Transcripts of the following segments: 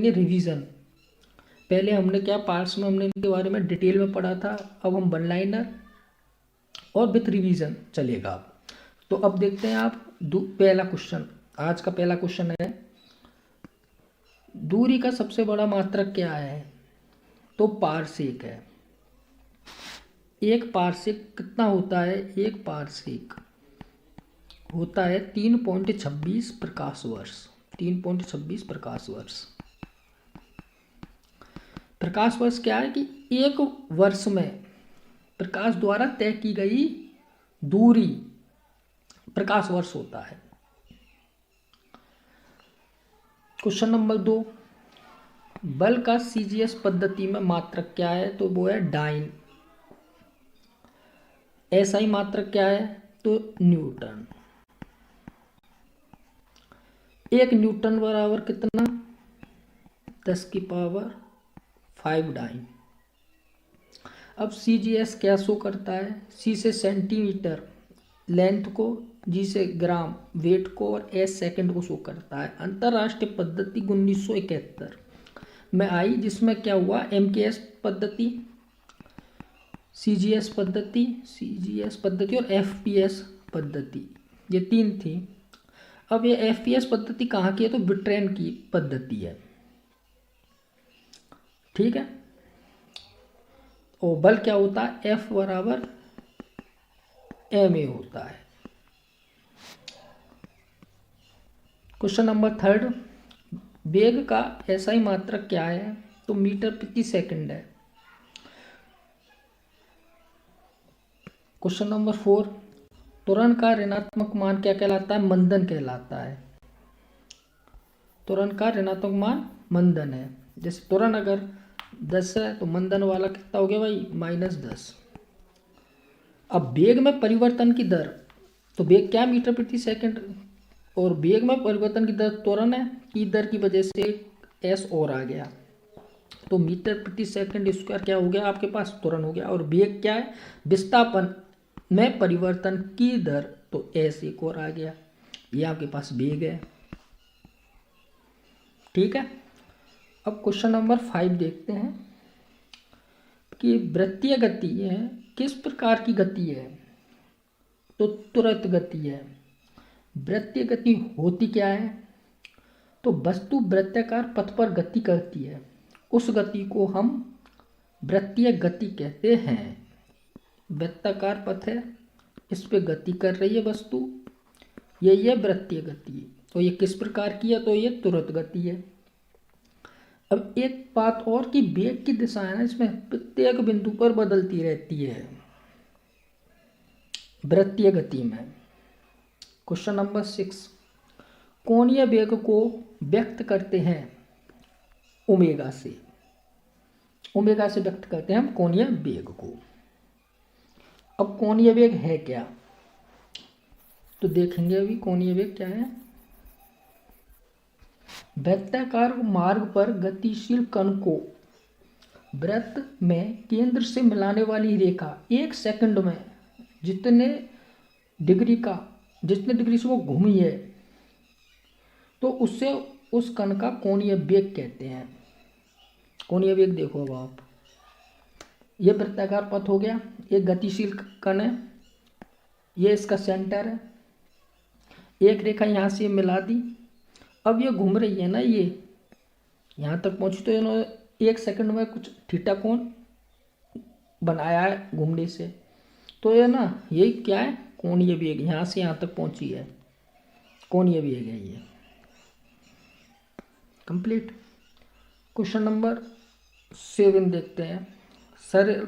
करेंगे रिवीजन। पहले हमने क्या पार्ट्स में हमने इनके बारे में डिटेल में पढ़ा था, अब हम वन लाइनर और विथ रिवीजन चलेगा। तो अब देखते हैं आप पहला क्वेश्चन। आज का पहला क्वेश्चन है, दूरी का सबसे बड़ा मात्रक क्या है? तो पारसेक है। एक पारसेक कितना होता है? एक पारसेक होता है 3.26 प्रकाश वर्ष। 3.26 प्रकाश वर्ष। प्रकाश वर्ष क्या है कि एक वर्ष में प्रकाश द्वारा तय की गई दूरी प्रकाश वर्ष होता है। क्वेश्चन नंबर 2, बल का सीजीएस पद्धति में मात्रक क्या है? तो वो है डाइन। एसआई मात्रक क्या है? तो न्यूटन। 1 न्यूटन बराबर कितना? 10⁵ डाइन। अब सीजीएस क्या शो करता है? सी से सेंटीमीटर लेंथ को, जी से ग्राम वेट को और एस सेकंड को शो करता है। अंतरराष्ट्रीय पद्धति 1971 में आई, जिसमें क्या हुआ? एमकेएस पद्धति, सीजीएस पद्धति और एफपीएस पद्धति, ये 3 थी। अब ये एफपीएस पद्धति कहाँ की है? तो ब्रिटेन की पद्धति है। ठीक है। और बल क्या होता है? एफ बराबर एम ए होता है। क्वेश्चन नंबर 3, वेग का एसआई मात्रक क्या है? तो मीटर प्रति सेकंड है। क्वेश्चन नंबर 4, त्वरण का ऋणात्मक मान क्या कहलाता है? मंदन कहलाता है। त्वरण का ऋणात्मक मान मंदन है। जैसे त्वरण अगर 10 है तो मंदन वाला कितना हो गया भाई? -10। अब वेग में परिवर्तन की दर, तो वेग क्या? मीटर प्रति सेकंड, और वेग में परिवर्तन की दर त्वरण है की दर की वजह से एस और आ गया, तो मीटर प्रति सेकंड स्क्वायर क्या हो गया आपके पास? त्वरण हो गया। और वेग क्या है? विस्थापन में परिवर्तन की दर, तो एस एक और आ गया। ये आपके पास वेग है। ठीक है। अब क्वेश्चन नंबर 5 देखते हैं कि वृत्तीय गति है किस प्रकार की गति है? तो तुरंत गति है। वृत्तीय गति होती क्या है? तो वस्तु वृत्ताकार पथ पर गति करती है, उस गति को हम वृत्तीय गति कहते हैं। वृत्ताकार पथ है, इस पे गति कर रही है वस्तु, यही है वृत्तीय गति। तो ये किस प्रकार की है? तो ये तुरंत गति है। अब एक बात और कि वेग की दिशा है ना, इसमें प्रत्येक बिंदु पर बदलती रहती है वृत्तीय गति में। क्वेश्चन नंबर 6, कोणीय वेग को व्यक्त करते हैं ओमेगा से। ओमेगा से व्यक्त करते हैं हम कोणीय वेग को। अब कोणीय वेग है क्या? तो देखेंगे अभी कोणीय वेग क्या है। वृत्ताकार मार्ग पर गतिशील कण को वृत्त में केंद्र से मिलाने वाली रेखा 1 सेकंड में जितने डिग्री से वो घूमी है, तो उससे उस कण का कोणीय वेग कहते हैं। कोणीय वेग देखो अब आप, ये वृत्ताकार पथ हो गया, ये गतिशील कण है, ये इसका सेंटर है, एक रेखा यहाँ से मिला दी। अब ये घूम रही है ना, ये यहाँ तक पहुँची, तो इन्होंने 1 सेकंड में कुछ थीटा कोण बनाया है घूमने से, तो ये ना यही क्या है? कोणीय वेग। यहाँ से यहाँ तक पहुँची है, कोणीय वेग है ये। कंप्लीट। क्वेश्चन नंबर 7 देखते हैं।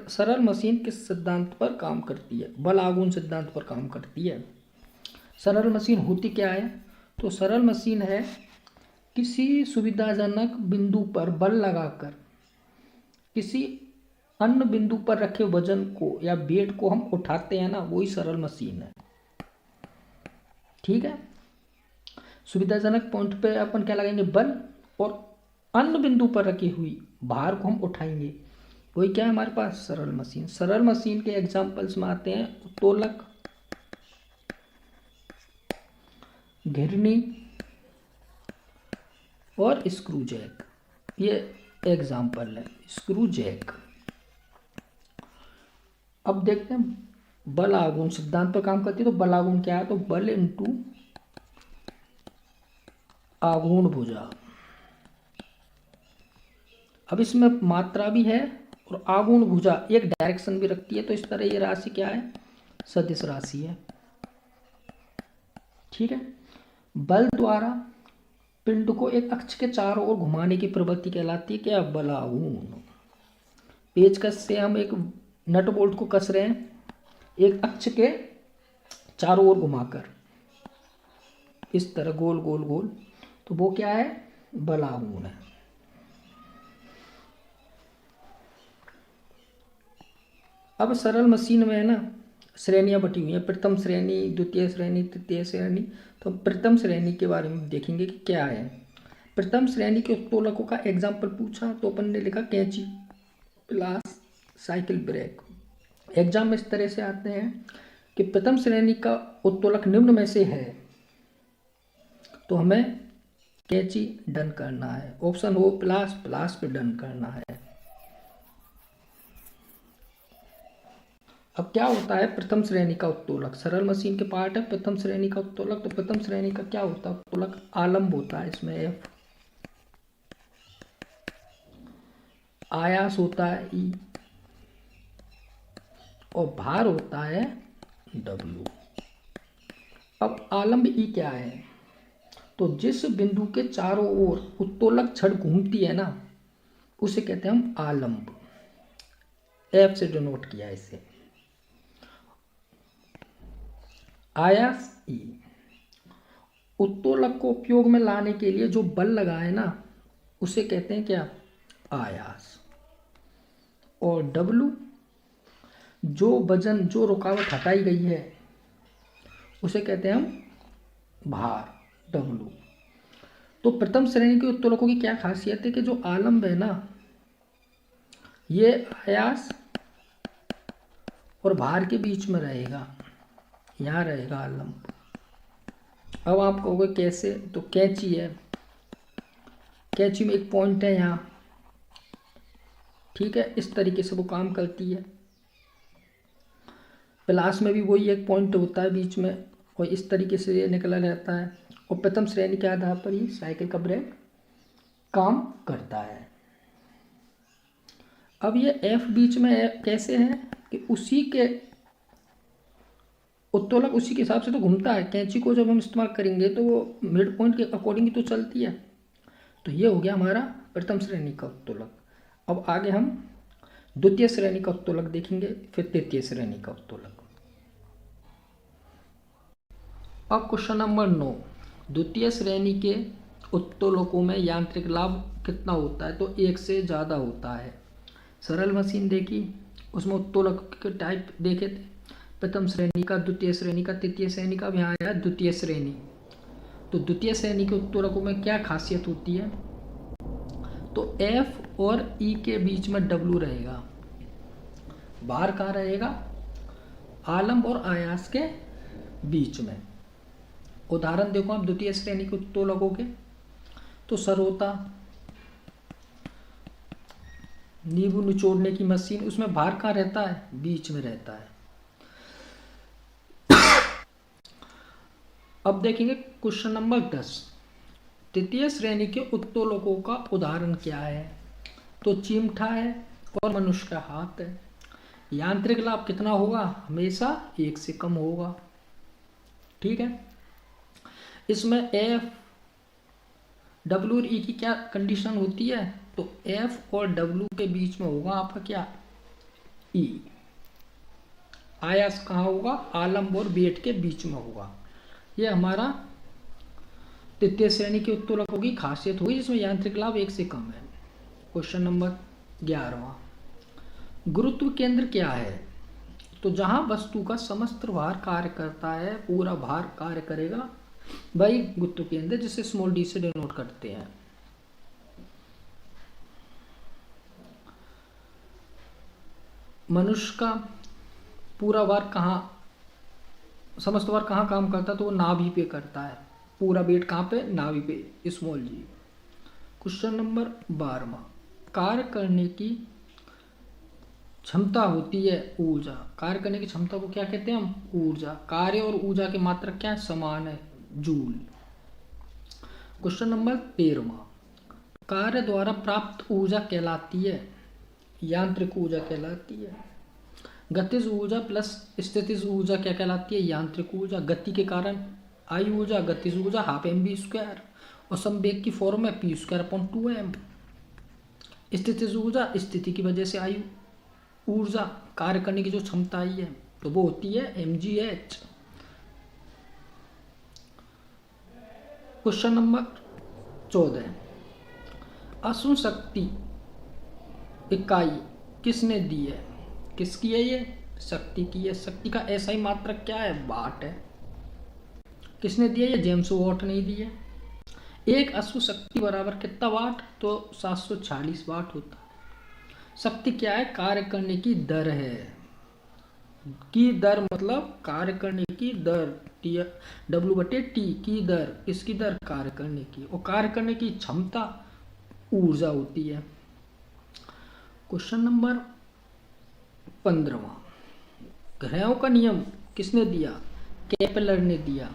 सरल मशीन किस सिद्धांत पर काम करती है? बल आघूर्ण सिद्धांत पर काम करती है। सरल मशीन होती क्या है? तो सरल मशीन है किसी सुविधाजनक बिंदु पर बल लगाकर किसी अन्य बिंदु पर रखे वजन को या वेट को हम उठाते हैं ना, वही सरल मशीन है। ठीक है। सुविधाजनक पॉइंट पे अपन क्या लगाएंगे? बल, और अन्य बिंदु पर रखी हुई भार को हम उठाएंगे, वही क्या है हमारे पास? सरल मशीन। सरल मशीन के एग्जाम्पल्स में आते हैं उत्तोलक, घिरनी और स्क्रू जैक। ये एग्जाम्पल है स्क्रू जैक। अब देखते हैं बल आघूर्ण सिद्धांत पर काम करती है। तो बल आघूर्ण क्या है, तो बल इंटू आघूर्ण भुजा। अब इसमें मात्रा भी है और आघूर्ण भुजा एक डायरेक्शन भी रखती है। तो इस तरह ये राशि क्या है, सदिश राशि है। ठीक है। बल द्वारा पिंड को एक अक्ष के चारों ओर घुमाने की प्रवृत्ति कहलाती है क्या, बल आघूर्ण। पेचकस से हम एक नट बोल्ट को कस रहे हैं एक अक्ष के चारों ओर घुमाकर, इस तरह गोल गोल गोल, तो वो क्या है, बल आघूर्ण है। अब सरल मशीन में है ना श्रेणियां बटी हुई हैं, प्रथम श्रेणी, द्वितीय श्रेणी, तृतीय श्रेणी। तो प्रथम श्रेणी के बारे में देखेंगे कि क्या है। प्रथम श्रेणी के उत्तोलकों का एग्जाम्पल पूछा तो अपन ने लिखा कैंची, प्लास, साइकिल ब्रेक। एग्जाम में इस तरह से आते हैं कि प्रथम श्रेणी का उत्तोलक निम्न में से है, तो हमें कैंची डन करना है। ऑप्शन हो प्लास, प्लास पे डन करना है। अब क्या होता है प्रथम श्रेणी का उत्तोलक, सरल मशीन के पार्ट है प्रथम श्रेणी का उत्तोलक। तो प्रथम श्रेणी का क्या होता है उत्तोलक, आलंब होता है, इसमें एफ, आयास होता है ई, और भार होता है डब्ल्यू। अब आलंब ई क्या है, तो जिस बिंदु के चारों ओर उत्तोलक छड़ घूमती है ना, उसे कहते हैं हम आलंब, एफ से डिनोट किया इसे। आयास ई, उत्तोलक को उपयोग में लाने के लिए जो बल लगा है ना, उसे कहते हैं क्या, आयास। और डब्लू, जो वजन, जो रुकावट हटाई गई है, उसे कहते हैं हम भार, डब्लू। तो प्रथम श्रेणी के उत्तोलकों की क्या खासियत है कि जो आलंब है ना, ये आयास और भार के बीच में रहेगा, यहाँ रहेगा आलंब। अब आप कहोगे कैसे, तो कैंची है, कैंची में एक पॉइंट है यहाँ, ठीक है, इस तरीके से वो काम करती है। प्लास में भी वही एक पॉइंट होता है बीच में, और इस तरीके से ये निकला रहता है। और प्रथम श्रेणी के आधार पर ही साइकिल का ब्रेक काम करता है। अब ये एफ बीच में कैसे है कि उसी के उत्तोलक उसी के हिसाब से तो घूमता है। कैंची को जब हम इस्तेमाल करेंगे तो वो मिड पॉइंट के अकॉर्डिंग ही तो चलती है। तो ये हो गया हमारा प्रथम श्रेणी का उत्तोलक। अब आगे हम द्वितीय श्रेणी का उत्तोलक देखेंगे, फिर तृतीय श्रेणी का उत्तोलक। अब क्वेश्चन नंबर 9, द्वितीय श्रेणी के उत्तोलकों में यांत्रिक लाभ कितना होता है, तो एक से ज़्यादा होता है। सरल मशीन देखी, उसमें उत्तोलक के टाइप देखे थे, प्रथम श्रेणी का, द्वितीय श्रेणी का, तृतीय श्रेणी का, भी आया द्वितीय श्रेणी। तो द्वितीय श्रेणी के उत्तोलकों में क्या खासियत होती है, तो F और E के बीच में W रहेगा, भार कहाँ रहेगा, आलंब और आयास के बीच में। उदाहरण देखो आप द्वितीय श्रेणी के उत्तोलकों के, तो सरोता, नींबू निचोड़ने की मशीन, उसमें भार कहाँ रहता है, बीच में रहता है। अब देखेंगे क्वेश्चन नंबर 10, तृतीय श्रेणी के उत्तोलकों का उदाहरण क्या है, तो चिमटा है और मनुष्य का हाथ है। यांत्रिक लाभ कितना होगा, हमेशा एक से कम होगा, ठीक है। इसमें एफ, डब्ल्यू और ई की क्या कंडीशन होती है, तो एफ और डब्ल्यू के बीच में होगा आपका क्या, ई। आयास कहाँ होगा, आलंब और बेट के बीच में होगा। ये हमारा तृतीय श्रेणी के उत्तोलकों की खासियत होगी, जिसमें यांत्रिक लाभ एक से कम है। क्वेश्चन नंबर 11, गुरुत्व केंद्र क्या है, तो जहां वस्तु का समस्त भार कार्य करता है, पूरा भार कार्य करेगा, वही गुरुत्व केंद्र, जिसे स्मॉल डी से डिनोट करते हैं। मनुष्य का पूरा भार कहाँ, समस्त भार कहाँ काम करता है, तो वो नाभि पे करता है। पूरा वेट कहाँ पे, नाभि पे, स्मॉल जी। क्वेश्चन नंबर 12, कार्य करने की क्षमता होती है ऊर्जा। कार्य करने की क्षमता को क्या कहते हैं हम? ऊर्जा। कार्य और ऊर्जा की मात्रा क्या समान है? जूल। क्वेश्चन नंबर 13, कार्य द्वारा प्राप्त ऊर्जा कहलाती है यांत्रिक ऊर्जा कहलाती है। गतिज ऊर्जा प्लस स्थितिज ऊर्जा क्या कहलाती है? यांत्रिक ऊर्जा। गति के कारण आई ऊर्जा, गतिज ऊर्जा हाफ mv², और संवेग की फॉर्म है p²/2m। स्थितिज ऊर्जा स्थिति की वजह से आई ऊर्जा, कार्य करने की जो क्षमता आई है तो वो होती है mgh। क्वेश्चन नंबर 14, अश्व शक्ति इकाई किसने दी है? किसकी है ये? शक्ति की है। शक्ति का SI मात्रक क्या है? वाट है। किसने दिया? ये जेम्स वाट ने दी है। एक अश्व शक्ति बराबर कितना वाट? तो 740 वाट होता है। शक्ति क्या है? कार्य करने की दर है। की दर मतलब कार्य करने की दर, W/T की दर। किसकी दर? कार्य करने की। और कार्य करने की क्षमता ऊर्जा होती है। क्वेश्चन नंबर 15, ग्रहों का नियम किसने दिया? केपलर ने दिया।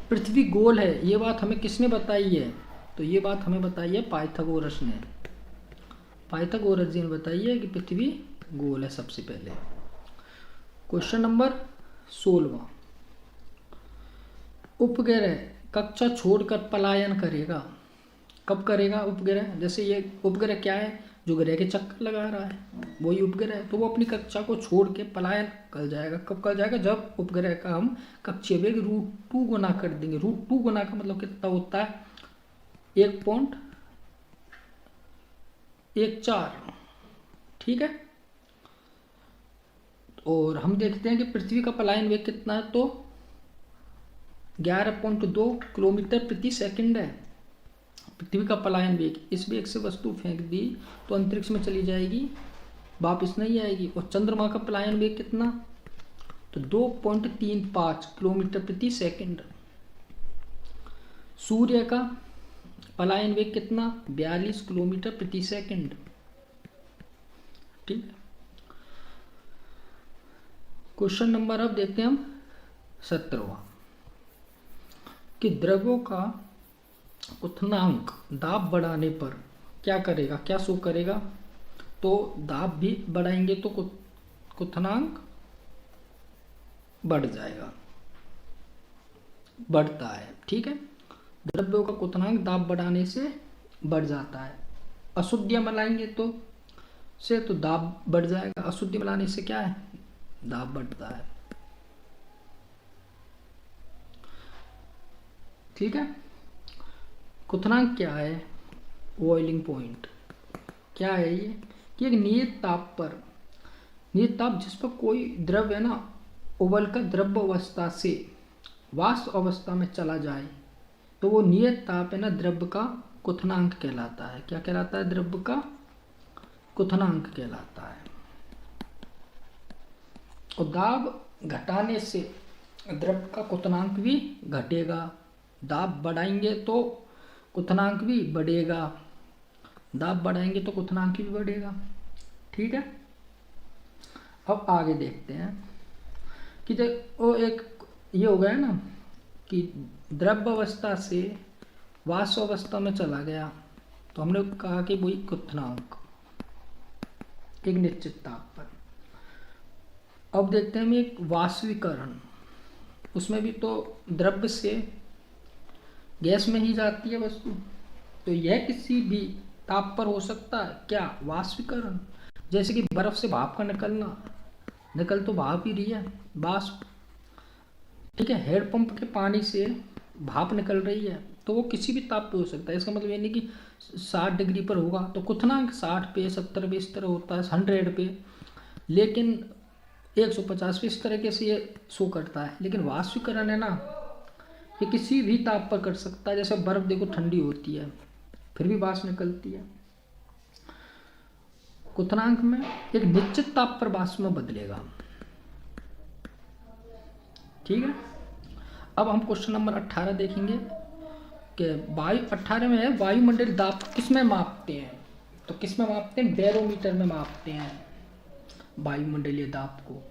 पृथ्वी गोल है, ये बात हमें किसने बताई है? तो ये बात हमें बताई है पाइथागोरस ने। पाइथागोरस जी ने बताई है कि पृथ्वी गोल है सबसे पहले। क्वेश्चन नंबर 16, उपग्रह कक्षा छोड़कर पलायन करेगा। कब करेगा उपग्रह? जैसे ये उपग्रह क्या है? जो ग्रह के चक्कर लगा रहा है वही उपग्रह है। तो वो अपनी कक्षा को छोड़ के पलायन कर जाएगा। कब कर जाएगा? जब उपग्रह का हम कक्षीय वेग √2 गुना कर देंगे। √2 गुना का मतलब कितना होता है? 1.14। ठीक है। और हम देखते हैं कि पृथ्वी का पलायन वेग कितना है? तो 11.2 किलोमीटर प्रति सेकंड है पृथ्वी का पलायन वेग। इस वेग से वस्तु फेंक दी तो अंतरिक्ष में चली जाएगी, वापस नहीं आएगी। और चंद्रमा का पलायन वेग कितना? तो 2.35 किलोमीटर प्रति सेकंड। सूर्य का पलायन वेग कितना? 42 किलोमीटर प्रति सेकंड। ठीक है। क्वेश्चन नंबर अब देखते हैं हम 17, कि द्रव्यों का क्वथनांक दाब बढ़ाने पर क्या करेगा? क्या शो करेगा? तो दाब भी बढ़ाएंगे तो क्वथनांक बढ़ जाएगा, बढ़ता है। ठीक है। द्रव्यों का क्वथनांक दाब बढ़ाने से बढ़ जाता है। अशुद्धियां मिलाएंगे तो दाब बढ़ जाएगा। अशुद्धि मिलाने से क्या है? दाब बढ़ता है। ठीक है। क्वथनांक क्या है? बॉइलिंग पॉइंट क्या है ये? कि एक नियत ताप पर, नियत ताप जिस पर कोई द्रव्य है ना उबलकर द्रव्य अवस्था से वाष्प अवस्था में चला जाए तो वो नियत ताप है ना द्रव्य का क्वथनांक कहलाता है। क्या कहलाता है? द्रव्य का क्वथनांक कहलाता है। और दाब घटाने से द्रव्य का क्वथनांक भी घटेगा। दाब बढ़ाएंगे तो क्वथनांक भी बढ़ेगा, दाब बढ़ाएंगे तो क्वथनांक भी बढ़ेगा। ठीक है। अब आगे देखते हैं कि वो एक ये हो गया ना कि द्रव्य अवस्था से वाष्प अवस्था में चला गया तो हमने कहा कि वही क्वथनांक एक निश्चित ताप पर। अब देखते हैं हम एक वाष्पीकरण, उसमें भी तो द्रव्य से गैस में ही जाती है वस्तु, तो यह किसी भी ताप पर हो सकता है। क्या? वाष्पीकरण। जैसे कि बर्फ से भाप का निकलना, निकल तो भाप ही रही है, वाष्प। ठीक है। हैंडपंप के पानी से भाप निकल रही है तो वो किसी भी ताप पे हो सकता है। इसका मतलब ये नहीं कि 60 डिग्री पर होगा तो क्वथनांक 60 पे 70 पे इस तरह होता है, 100 पे, लेकिन 150 पे इस तरीके से ये शो करता है। लेकिन वाष्पीकरण है ना, ये किसी भी ताप पर कर सकता है। जैसे बर्फ देखो ठंडी होती है फिर भी वाष्प निकलती है। क्वथनांक में एक निश्चित ताप पर वाष्प में बदलेगा। ठीक है। अब हम क्वेश्चन नंबर 18 देखेंगे कि वायु 18 में है, वायुमंडलीय दाब किस में मापते हैं? तो किस में मापते हैं? बैरोमीटर में मापते हैं वायुमंडलीय दाब को।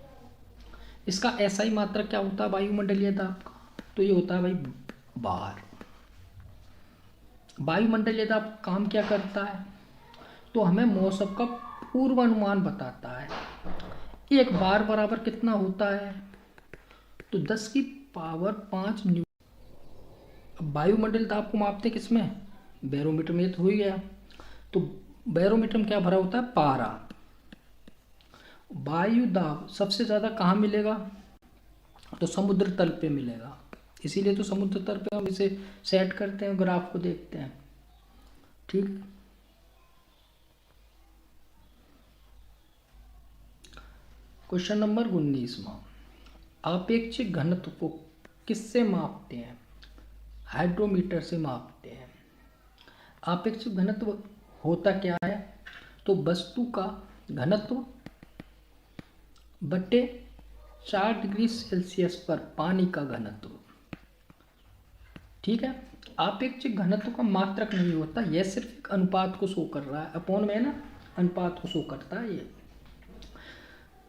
इसका SI मात्रक क्या होता है वायुमंडलीय दाब का? तो ये होता है भाई बार। वायुमंडलीय दाब काम क्या करता है? तो हमें मौसम का पूर्वानुमान बताता है। एक बार बराबर कितना होता है? तो 10 की पावर 5 न्यूटन। अब वायुमंडलीय दाब को मापते किसमें? बैरोमीटर में। ये तो हो ही गया। तो बैरोमीटर में क्या भरा होता है? पारा। वायु दाब सबसे ज़्यादा कहाँ मिलेगा? तो समुद्र तल पे मिलेगा। इसीलिए तो समुद्र तल पे हम इसे सेट करते हैं, ग्राफ को देखते हैं। ठीक। क्वेश्चन नंबर 19वां, आपेक्षिक घनत्व को किससे मापते हैं? हाइड्रोमीटर से मापते हैं। आपेक्षिक घनत्व होता क्या है? तो वस्तु का घनत्व बटे 4 डिग्री सेल्सियस पर पानी का घनत्व। ठीक है। आपेक्षिक घनत्व का मात्रक नहीं होता, यह सिर्फ एक अनुपात को शो कर रहा है। अपॉन में ना अनुपात को शो करता है। ये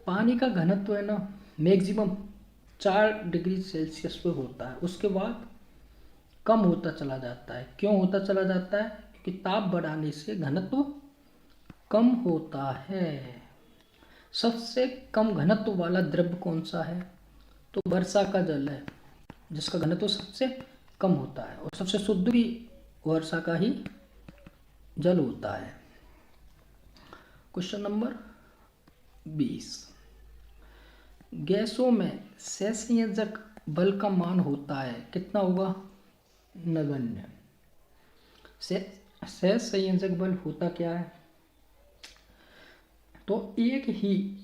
पानी का घनत्व है ना मैक्सिमम 4 डिग्री सेल्सियस पे होता है, उसके बाद कम होता चला जाता है। क्यों होता चला जाता है? क्योंकि ताप बढ़ाने से घनत्व कम होता है। सबसे कम घनत्व वाला द्रव्य कौन सा है? तो वर्षा का जल है, जिसका घनत्व सबसे कम होता है। और सबसे शुद्ध भी वर्षा का ही जल होता है। क्वेश्चन नंबर 20, गैसों में सहसंयोजक बल का मान होता है कितना होगा? नगण्य। सहसंयोजक बल होता क्या है? तो एक ही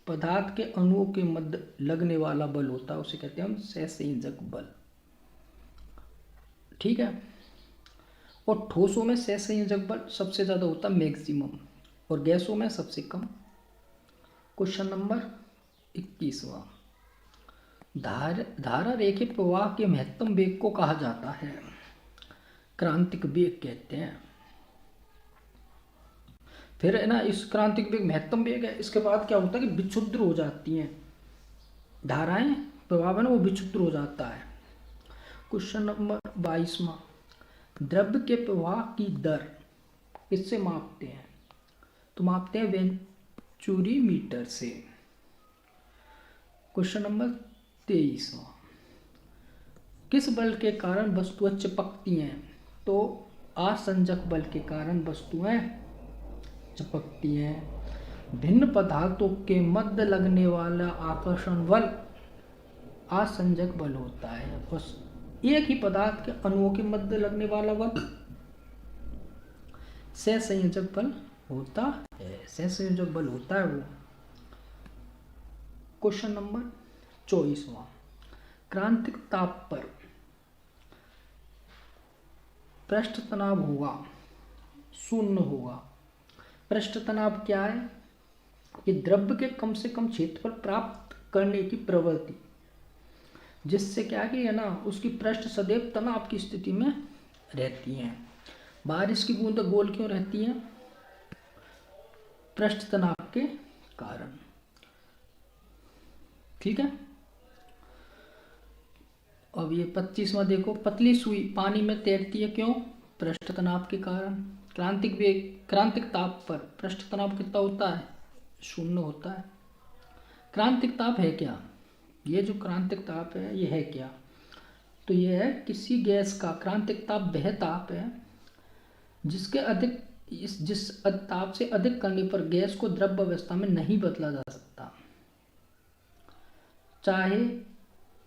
पदार्थ के अणुओं के मध्य लगने वाला बल होता है, उसे कहते हैं हम सहसंयोजक बल। ठीक है। और ठोसों में सहसंयोजक बल सबसे ज़्यादा होता है मैक्सिमम, और गैसों में सबसे कम। क्वेश्चन नंबर 21वां, धारा रेखीय प्रवाह के महत्तम वेग को कहा जाता है? क्रांतिक वेग कहते हैं। फिर है ना, इस क्रांतिक वेग महत्तम वेग है। इसके बाद क्या होता है कि विक्षुद्र हो जाती हैं धाराएं, प्रवाह है ना वो विक्षुद्र हो जाता है। क्वेश्चन नंबर 22वां, द्रव्य के प्रवाह की दर किससे मापते हैं? तो मापते हैं वेंचुरी मीटर से। क्वेश्चन नंबर 23वां, किस बल के कारण वस्तुएं चिपकती हैं? तो आसंजक बल के कारण वस्तुएं चिपकती हैं। भिन्न पदार्थों के मध्य लगने वाला आकर्षण बल आसंजक बल होता है। बस एक ही पदार्थ के अणुओं के मध्य लगने वाला बल सहसंयोजक बल होता है। सहसंयोजक बल होता है वो। क्वेश्चन नंबर 24वां, क्रांतिक ताप पर पृष्ठ तनाव होगा शून्य होगा। पृष्ठ तनाव क्या है? कि द्रव्य के कम से कम क्षेत्रफल प्राप्त करने की प्रवृत्ति, जिससे क्या कि है ना उसकी पृष्ठ सदैव तनाव की स्थिति में रहती हैं। बारिश की बूंद गोल क्यों रहती हैं? पृष्ठ तनाव के कारण। ठीक है। अब ये 25वां देखो, पतली सुई पानी में तैरती है क्यों? पृष्ठ तनाव के कारण। क्रांतिक वेग, क्रांतिक ताप पर पृष्ठ तनाव कितना होता है? शून्य होता है। क्रांतिक ताप है क्या? ये जो क्रांतिक ताप है ये है क्या? तो ये है किसी गैस का क्रांतिक ताप वह ताप है जिसके अधिक जिस ताप से अधिक करने पर गैस को द्रव अवस्था में नहीं बदला जा सकता, चाहे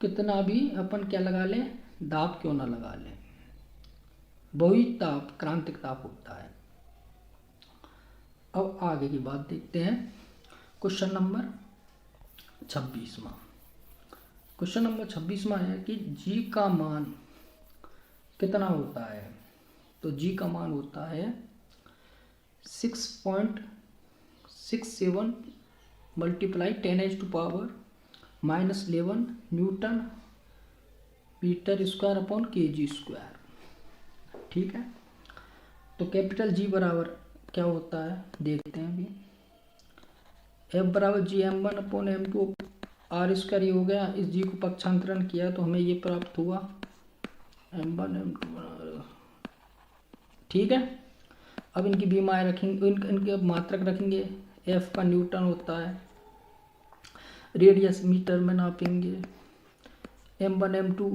कितना भी अपन क्या लगा लें, दाब क्यों ना लगा लें। वही ताप क्रांतिक ताप होता है। अब आगे की बात देखते हैं। क्वेश्चन नंबर 26वां, क्वेश्चन नंबर 26वां है कि जी का मान कितना होता है? तो जी का मान होता है 6.67 multiply 10⁻⁻11 newton metre square upon kg square. ठीक है। तो कैपिटल जी बराबर क्या होता है देखते हैं अभी। एफ बराबर जी m1/m2 आर स्क्वायर ये हो गया। इस जी को पक्षांतरण किया तो हमें ये प्राप्त हुआ m1/m2। ठीक है। अब इनकी बीमाएँ रखेंगे, इनके मात्रक रखेंगे। एफ का न्यूटन होता है, रेडियस मीटर में नापेंगे। m1/m2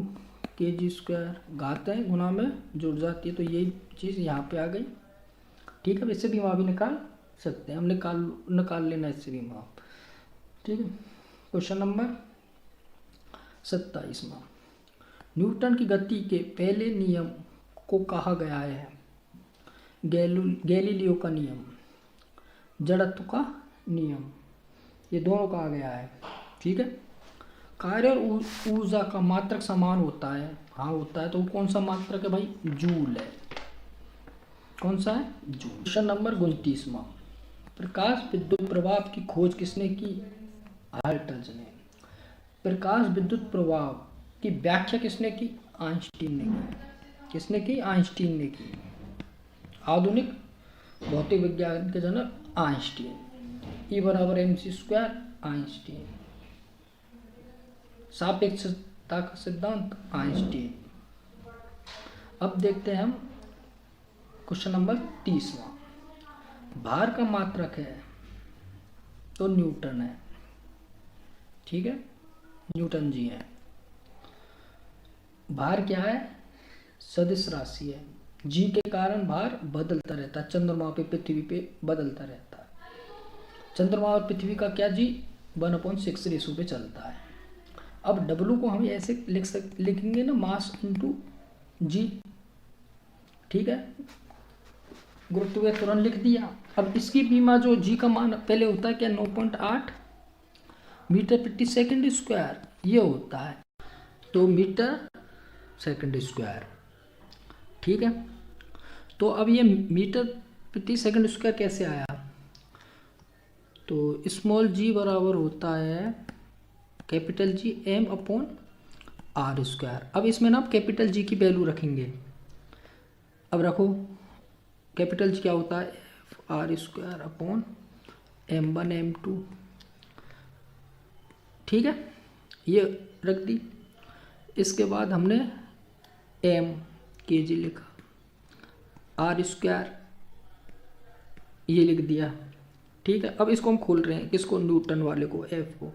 kg², घात है गुना में जुड़ जाती है, तो यही चीज़ यहाँ पे आ गई। ठीक है। इससे भी माप भी निकाल सकते हैं हम, निकाल लेना इससे भी माप। ठीक है। क्वेश्चन नंबर 27 न्यूटन की गति के पहले नियम को कहा गया है गैलीलियो का नियम, जड़त्व का नियम, ये दोनों कहा गया है। ठीक है। कार्य और ऊर्जा का मात्रक समान होता है, हाँ होता है। तो कौन सा मात्रक है भाई? जूल है। कौन सा है? जूल। क्वेश्चन नंबर 29 प्रकाश विद्युत प्रभाव की खोज किसने की? हाइटल्स ने। प्रकाश विद्युत प्रभाव की व्याख्या किसने की? आइंस्टीन ने की। किसने की? आइंस्टीन ने की। आधुनिक भौतिक विज्ञान के जनक आइंस्टीन। E बराबर mc², आइंस्टीन। सापेक्षता का सिद्धांत आइंस्टीन। अब देखते हैं हम क्वेश्चन नंबर 30 भार का मात्रक है तो न्यूटन है। ठीक है। न्यूटन जी है। भार क्या है? सदिश राशि है। जी के कारण भार बदलता रहता है, चंद्रमा पे पृथ्वी पे बदलता रहता है। चंद्रमा और पृथ्वी का क्या जी? 1/6 रेशो पे चलता है। अब W को हम ऐसे लिखेंगे ना, मास इंटू जी। ठीक है। गुरुत्व त्वरण लिख दिया। अब इसकी बीमा जो जी का मान पहले होता है क्या? 9.8 मीटर प्रति सेकंड स्क्वायर ये होता है, तो मीटर सेकंड स्क्वायर। ठीक है। तो अब ये मीटर प्रति सेकंड स्क्वायर कैसे आया? तो स्मॉल जी बराबर होता है कैपिटल जी m/r²। अब इसमें ना आप कैपिटल जी की वैल्यू रखेंगे। अब रखो, कैपिटल जी क्या होता है? r²/m1/m2। ठीक है। ये रख दी। इसके बाद हमने m kg लिखा, r² ये लिख दिया। ठीक है। अब इसको हम खोल रहे हैं, किसको? न्यूटन वाले को, f को।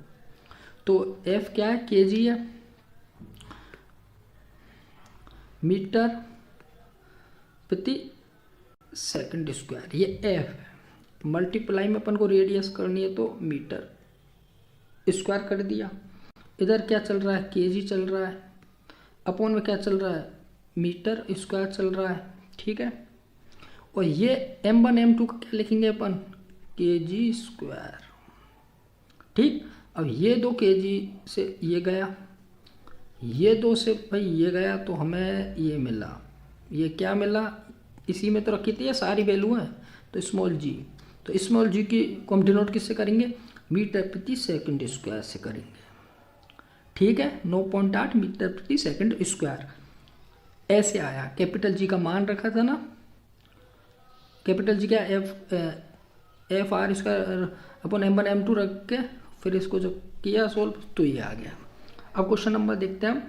तो f क्या है? kg है। मीटर प्रति सेकंड स्क्वायर ये f है। मल्टीप्लाई में अपन को रेडियस करनी है तो मीटर स्क्वायर कर दिया। इधर क्या चल रहा है? kg चल रहा है। अपॉन में क्या चल रहा है? मीटर स्क्वायर चल रहा है। ठीक है। और ये m1/m2 का क्या लिखेंगे अपन? kg²। ठीक। अब ये 2 kg से ये गया, ये 2 से भाई ये गया, तो हमें ये मिला। ये क्या मिला? इसी में तो रखी थी, ये सारी वैल्यू है। तो स्मॉल जी, तो स्मॉल जी की को हम डिनोट किससे करेंगे? मीटर प्रति सेकंड स्क्वायर से करेंगे। ठीक है। 9.8 मीटर प्रति सेकंड स्क्वायर ऐसे आया। कैपिटल जी का मान रखा था ना, कैपिटल जी क्या? f/r²/m1/m2 रख के फिर इसको जो किया सोल्व तो ये आ गया। अब क्वेश्चन नंबर देखते हैं हम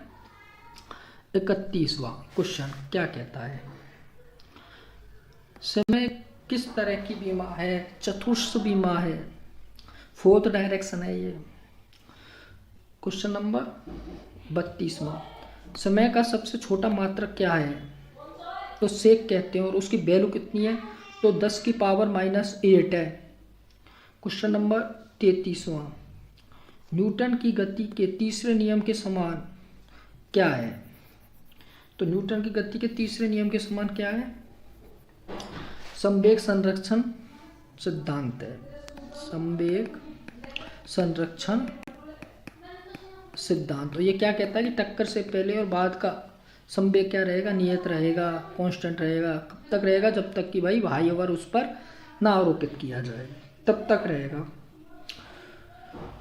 31वां क्वेश्चन क्या कहता है? समय किस तरह की बीमा है? चतुर्थ बीमा है, 4th डायरेक्शन है ये। क्वेश्चन नंबर 32वां समय का सबसे छोटा मात्रक क्या है? तो सेक कहते हैं, और उसकी वैल्यू कितनी है? तो 10⁻⁻8 है। क्वेश्चन नंबर 33वां न्यूटन की गति के तीसरे नियम के समान क्या है? तो न्यूटन की गति के तीसरे नियम के समान क्या है? संवेग संरक्षण सिद्धांत है। संवेग संरक्षण सिद्धांत। तो ये क्या कहता है कि टक्कर से पहले और बाद का संवेग क्या रहेगा? नियत रहेगा, कांस्टेंट रहेगा। कब तक रहेगा? जब तक कि भाई भाई उस पर ना आरोपित किया जाए, तब तक रहेगा।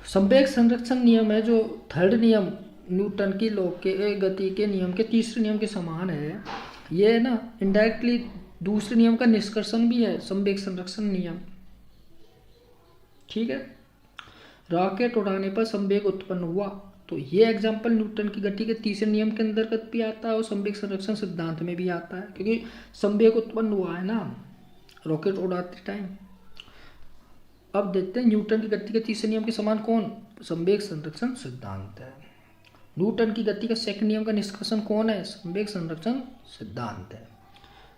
संवेग संरक्षण नियम है जो थर्ड नियम न्यूटन की लॉ के गति के नियम के तीसरे नियम के समान है। ये है ना इनडायरेक्टली दूसरे नियम का निष्कर्षण भी है, संवेग संरक्षण नियम। ठीक है, रॉकेट उड़ाने पर संवेग उत्पन्न हुआ, तो ये एग्जाम्पल न्यूटन की गति के तीसरे नियम के अंतर्गत भी आता है और संवेग संरक्षण सिद्धांत में भी आता है, क्योंकि संवेग उत्पन्न हुआ है ना रॉकेट उड़ाते टाइम। अब देखते हैं न्यूटन की गति के तीसरे नियम के समान कौन, संवेग संरक्षण सिद्धांत है। न्यूटन की गति का सेकंड नियम का निष्कर्षण कौन है, संवेग संरक्षण सिद्धांत है।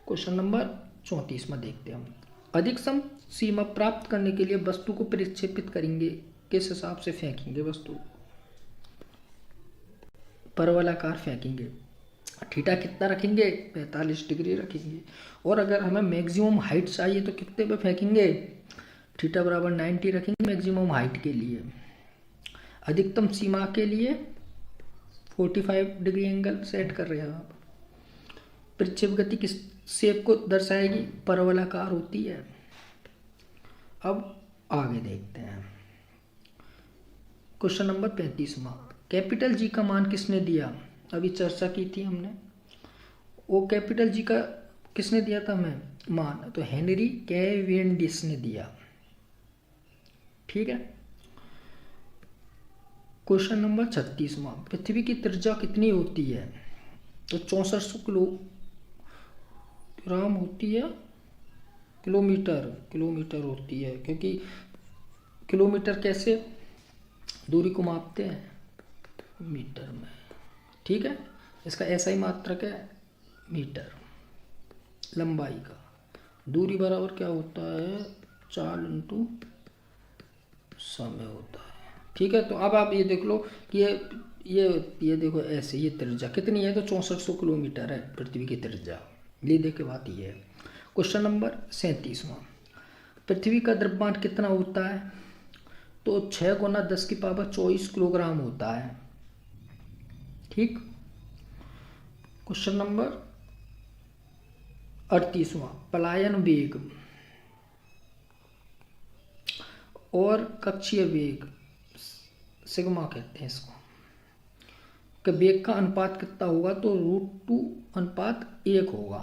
क्वेश्चन नंबर 34 में देखते हैं हम, अधिकतम सीमा प्राप्त करने के लिए वस्तु को प्रक्षेपित करेंगे, किस हिसाब से फेंकेंगे वस्तु, परवलयाकार फेंकेंगे। थीटा कितना रखेंगे, 45 डिग्री रखेंगे। और अगर हमें मैक्सिमम हाइट चाहिए तो कितने पे फेंकेंगे, थीटा बराबर 90 रखेंगे मैक्सिमम हाइट के लिए। अधिकतम सीमा के लिए 45 डिग्री एंगल सेट कर रहे हैं आप। प्रक्षेप गति किस शेप को दर्शाएगी, परवलयाकार होती है। अब आगे देखते हैं क्वेश्चन नंबर 35वां, कैपिटल जी का मान किसने दिया, अभी चर्चा की थी हमने। वो कैपिटल जी का किसने दिया था हमें मान, तो हेनरी कैवेंडिश ने दिया। ठीक है, क्वेश्चन नंबर 36वां, पृथ्वी की त्रिज्या कितनी होती है, तो 6400 किलोग्राम होती है, किलोमीटर होती है, क्योंकि किलोमीटर कैसे दूरी को मापते हैं, मीटर में। ठीक है, इसका ऐसा ही मात्रक है मीटर, लंबाई का। दूरी बराबर क्या होता है, 4 इंटू समय होता है। ठीक है, तो अब आप ये देख लो कि ये देखो ऐसे, ये त्रिज्या कितनी है, तो 6400 किलोमीटर है पृथ्वी की त्रिज्या। ये देख के बात ये है। क्वेश्चन नंबर 37वां, पृथ्वी का द्रव्यमान कितना होता है, तो 6 गुना 10 की पावर 24 किलोग्राम होता है। ठीक, क्वेश्चन नंबर 38वां, पलायन वेग और कक्षीय वेग, सिग्मा कहते हैं इसको, कि वेग का अनुपात कितना होगा, तो √2:1 होगा।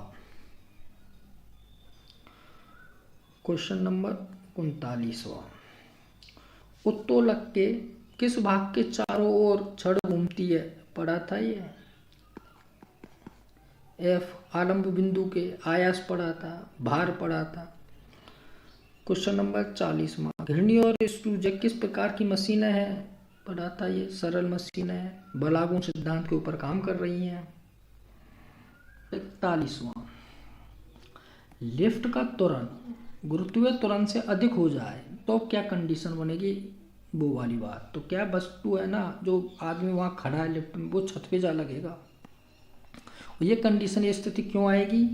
क्वेश्चन नंबर 39वां, उत्तोलक के किस भाग के चारों ओर छड़ घूमती है, पढ़ा था ये। एफ आलंब बिंदु के, आयास पढ़ा था, भार पढ़ा था। क्वेश्चन नंबर 40वां, घिरनी और स्क्रूजेक किस प्रकार की मशीनें हैं, पढ़ा था ये, सरल मशीनें हैं, बलागुण सिद्धांत के ऊपर काम कर रही हैं। 41वां, लिफ्ट का त्वरण गुरुत्वीय त्वरण से अधिक हो जाए तो क्या कंडीशन बनेगी, वो वाली बात। तो क्या वस्तु है ना, जो आदमी वहाँ खड़ा है लिफ्ट में, वो छत पे जा लगेगा। और ये कंडीशन, ये स्थिति क्यों आएगी,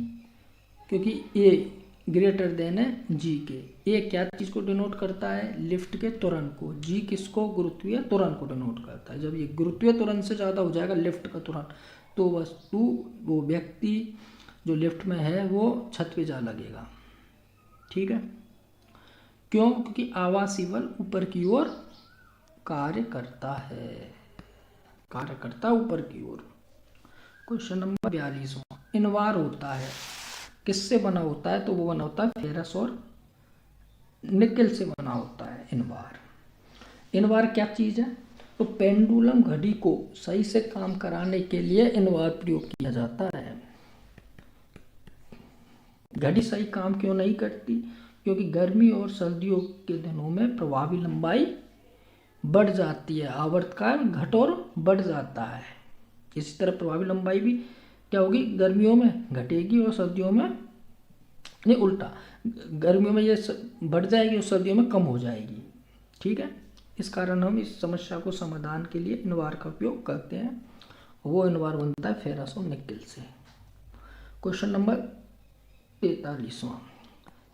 क्योंकि ए ग्रेटर देन है जी के। ए क्या चीज़ को डिनोट करता है, लिफ्ट के त्वरण को। जी किसको, गुरुत्वीय त्वरण को डिनोट करता है। जब ये गुरुत्वीय त्वरण से ज़्यादा हो जाएगा लिफ्ट का त्वरण, तो वस्तु, वो व्यक्ति जो लिफ्ट में है वो छत पे जा लगेगा। ठीक है, क्यों, क्योंकि आवासीय बल ऊपर की ओर कार्य करता है, ऊपर की ओर। क्वेश्चन नंबर 42वां, इनवार होता है, किससे बना होता है, तो वो बना होता है फेरस और निकेल से बना होता है इनवार। इनवार क्या चीज़ है, तो पेंडुलम घड़ी को सही से काम कराने के लिए इनवार प्रयोग किया जाता है। घड़ी सही काम क्यों नहीं करती, क्योंकि गर्मी और सर्दियों के दिनों में प्रभावी लंबाई बढ़ जाती है, आवर्तकाल घट और बढ़ जाता है। इसी तरह प्रभावी लंबाई भी क्या होगी, गर्मियों में घटेगी और सर्दियों में, नहीं उल्टा, गर्मियों में ये बढ़ जाएगी और सर्दियों में कम हो जाएगी। ठीक है, इस कारण हम इस समस्या को समाधान के लिए इनवार का उपयोग करते हैं। वो इनवार बनता है फेरस और निकेल से। क्वेश्चन नंबर 43वां,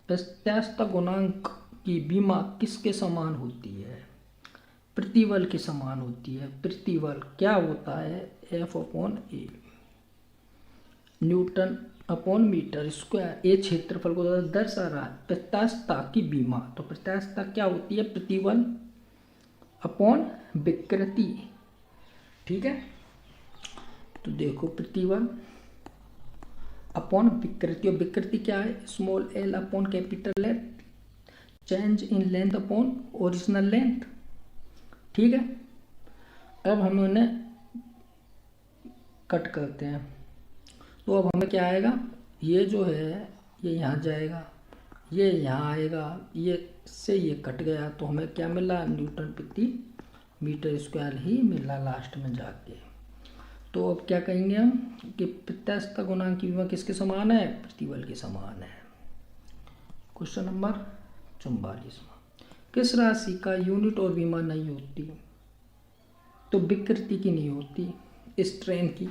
प्रत्यास्थ गुणांक की बीमा किसके समान होती है, प्रतिबल के समान होती है। प्रतिबल क्या होता है, F/A, newton upon metre square. A क्षेत्रफल को दर्शा रहा है। प्रत्यास्थता की बीमा, तो प्रत्यास्थता क्या होती है, प्रतिबल अपॉन विकृति। ठीक है, तो देखो प्रतिबल अपॉन विकृति, और विकृति क्या है, small L upon capital L, change in length upon original length. ठीक है, अब हम उन्हें कट करते हैं, तो अब हमें क्या आएगा, ये जो है ये यहाँ जाएगा, ये यहाँ आएगा, ये से ये कट गया, तो हमें क्या मिला, न्यूटन प्रति मीटर स्क्वायर ही मिला लास्ट में जाके। तो अब क्या कहेंगे हम कि प्रत्यास्थता गुणांक की विमा किसके समान है, प्रतिबल के समान है। क्वेश्चन नंबर 44, किस राशि का यूनिट और विमा नहीं होती, तो विकृति की नहीं होती, स्ट्रेन की।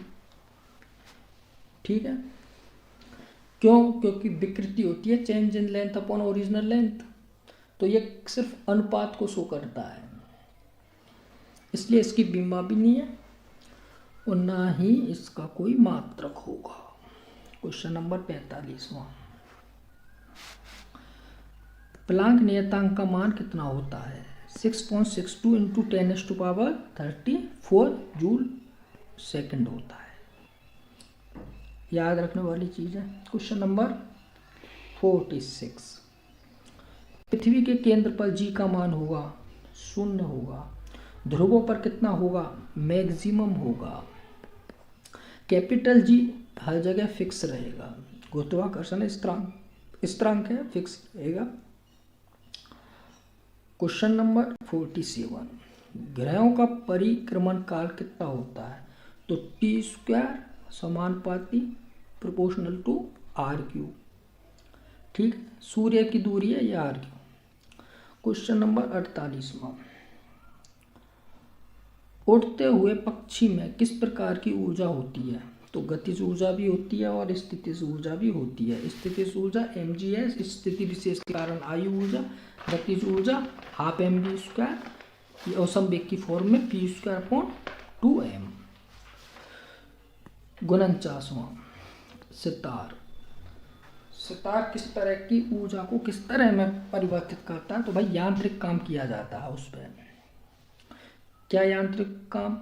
ठीक है, क्यों, क्योंकि विकृति होती है change in length upon original length, तो ये सिर्फ अनुपात को शो करता है, इसलिए इसकी विमा भी नहीं है और ना ही इसका कोई मात्रक होगा। क्वेश्चन नंबर 45, प्लांक नियतांक का मान कितना होता है, 6.62 इंटू 10⁻34 जूल सेकंड होता है, याद रखने वाली चीज़ है। क्वेश्चन नंबर 46, पृथ्वी के केंद्र पर जी का मान होगा 0 होगा, ध्रुवों पर कितना होगा, मैक्सिमम होगा, कैपिटल जी हर जगह फिक्स रहेगा, गुरुत्वाकर्षण स्थिरांक है, फिक्स रहेगा। क्वेश्चन नंबर 47, ग्रहों का परिक्रमण काल कितना होता है, तो t² समानुपाती प्रोपोर्शनल टू r³। ठीक, सूर्य की दूरी है ये r³। क्वेश्चन नंबर 48, उड़ते हुए पक्षी में किस प्रकार की ऊर्जा होती है, तो गतिज ऊर्जा भी होती है और स्थितिज ऊर्जा भी होती है। स्थितिज ऊर्जा mgs, स्थिति विशेष के कारण आयु ऊर्जा, गतिज ऊर्जा हाफ mv², और संवेग की फॉर्म में p²/2m। 49वां, सितार किस तरह की ऊर्जा को किस तरह में परिवर्तित करता है, तो भाई यांत्रिक काम किया जाता है उस पर। क्या यांत्रिक काम,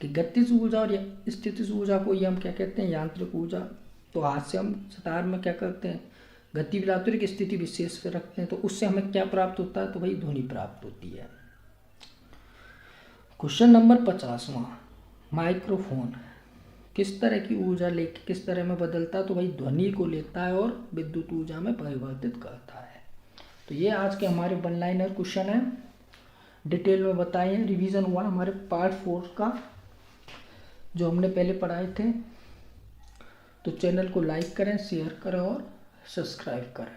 कि गतिज ऊर्जा और स्थितिज ऊर्जा को ये हम क्या कहते हैं, यांत्रिक ऊर्जा। तो हाथ से हम सितार में क्या करते हैं, गति विलातुरिक स्थिति विशेष पे रखते हैं, तो उससे हमें क्या प्राप्त होता है, तो भाई ध्वनि प्राप्त होती है। क्वेश्चन नंबर 50, माइक्रोफोन किस तरह की ऊर्जा लेके किस तरह में बदलता है, तो भाई ध्वनि को लेता है और विद्युत ऊर्जा में परिवर्तित करता है। तो ये आज के हमारे 1 लाइनर क्वेश्चन है, डिटेल में बताए हैं, रिवीजन हुआ हमारे पार्ट 4 का जो हमने पहले पढ़ाए थे। तो चैनल को लाइक करें, शेयर करें और सब्सक्राइब करें।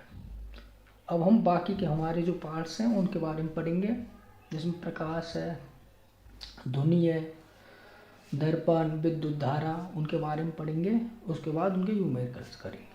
अब हम बाकी के हमारे जो पार्ट्स हैं उनके बारे में पढ़ेंगे, जिसमें प्रकाश है, ध्वनि है, दर्पण, विद्युत धारा, उनके बारे में पढ़ेंगे। उसके बाद उनके न्यूमेरिकल्स करेंगे।